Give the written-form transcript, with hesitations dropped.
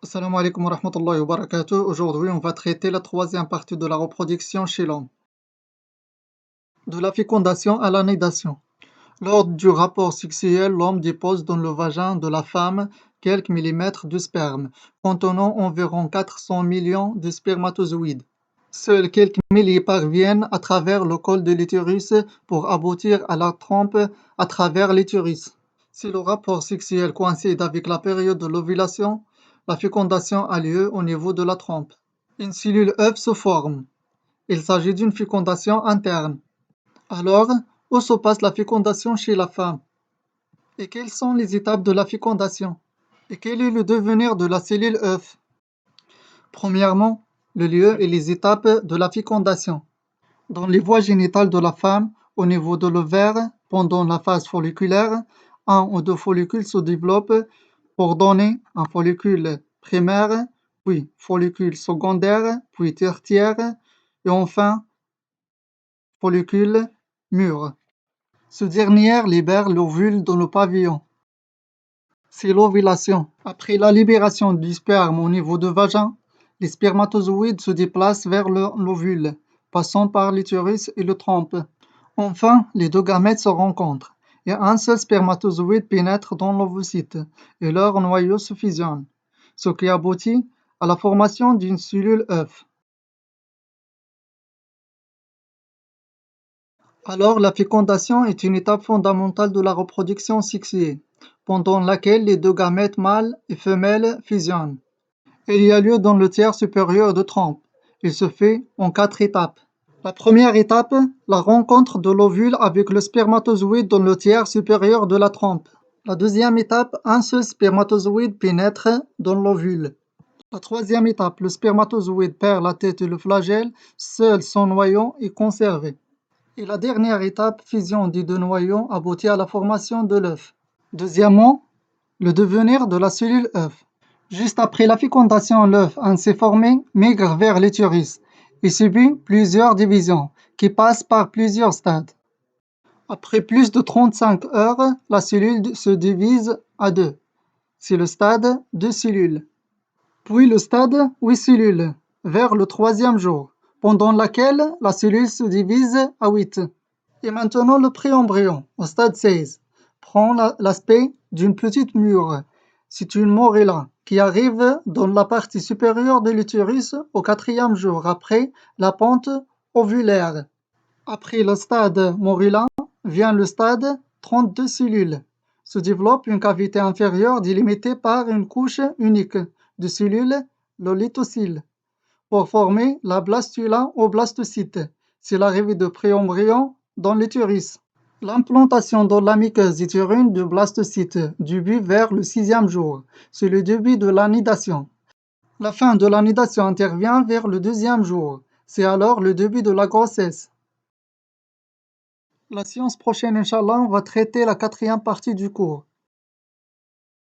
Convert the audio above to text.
Assalamu alaikum wa rahmatullahi wa barakatuh. Aujourd'hui, on va traiter la troisième partie de la reproduction chez l'homme, de la fécondation à la nidation. Lors du rapport sexuel, l'homme dépose dans le vagin de la femme quelques millimètres de sperme, contenant environ 400 millions de spermatozoïdes. Seuls quelques milliers parviennent à travers le col de l'utérus pour aboutir à la trompe à travers l'utérus. Si le rapport sexuel coïncide avec la période de l'ovulation, la fécondation a lieu au niveau de la trompe. Une cellule œuf se forme. Il s'agit d'une fécondation interne. Alors, où se passe la fécondation chez la femme? Et quelles sont les étapes de la fécondation? Et quel est le devenir de la cellule œuf? Premièrement, le lieu et les étapes de la fécondation. Dans les voies génitales de la femme, au niveau de l'ovaire, pendant la phase folliculaire, un ou deux follicules se développent pour donner un follicule primaire, puis follicule secondaire, puis tertiaire, et enfin follicule mûr. Ce dernier libère l'ovule dans le pavillon. C'est l'ovulation. Après la libération du sperme au niveau du vagin, les spermatozoïdes se déplacent vers l'ovule, passant par l'utérus et le trompe. Enfin, les deux gamètes se rencontrent, et un seul spermatozoïde pénètre dans l'ovocyte, et leur noyau se fusionne, ce qui aboutit à la formation d'une cellule œuf. Alors, la fécondation est une étape fondamentale de la reproduction sexuée, pendant laquelle les deux gamètes mâles et femelles fusionnent. Il y a lieu dans le tiers supérieur de trompe. Il se fait en 4 étapes. La première étape, la rencontre de l'ovule avec le spermatozoïde dans le tiers supérieur de la trompe. La deuxième étape, un seul spermatozoïde pénètre dans l'ovule. La troisième étape, le spermatozoïde perd la tête et le flagelle, seul son noyau est conservé. Et la dernière étape, fusion des deux noyaux, aboutit à la formation de l'œuf. Deuxièmement, le devenir de la cellule œuf. Juste après la fécondation, l'œuf ainsi formé migre vers l'utérus et subit plusieurs divisions qui passent par plusieurs stades. Après plus de 35 heures, la cellule se divise à deux. C'est le stade 2 cellules. Puis le stade 8 cellules, vers le troisième jour, pendant lequel la cellule se divise à 8. Et maintenant le préembryon, au stade 16, prend l'aspect d'une petite mûre. C'est une morella qui arrive dans la partie supérieure de l'utérus au quatrième jour après la pente ovulaire. Après le stade morella vient le stade 32 cellules. Se développe une cavité inférieure délimitée par une couche unique de cellules, le lithocyle, pour former la blastula ou blastocyte. C'est l'arrivée de préembryon dans l'utérus. L'implantation dans la muqueuse utérine du blastocyte débute vers le sixième jour. C'est le début de la nidation. La fin de la nidation intervient vers le deuxième jour. C'est alors le début de la grossesse. La séance prochaine, Inch'Allah, on va traiter la quatrième partie du cours.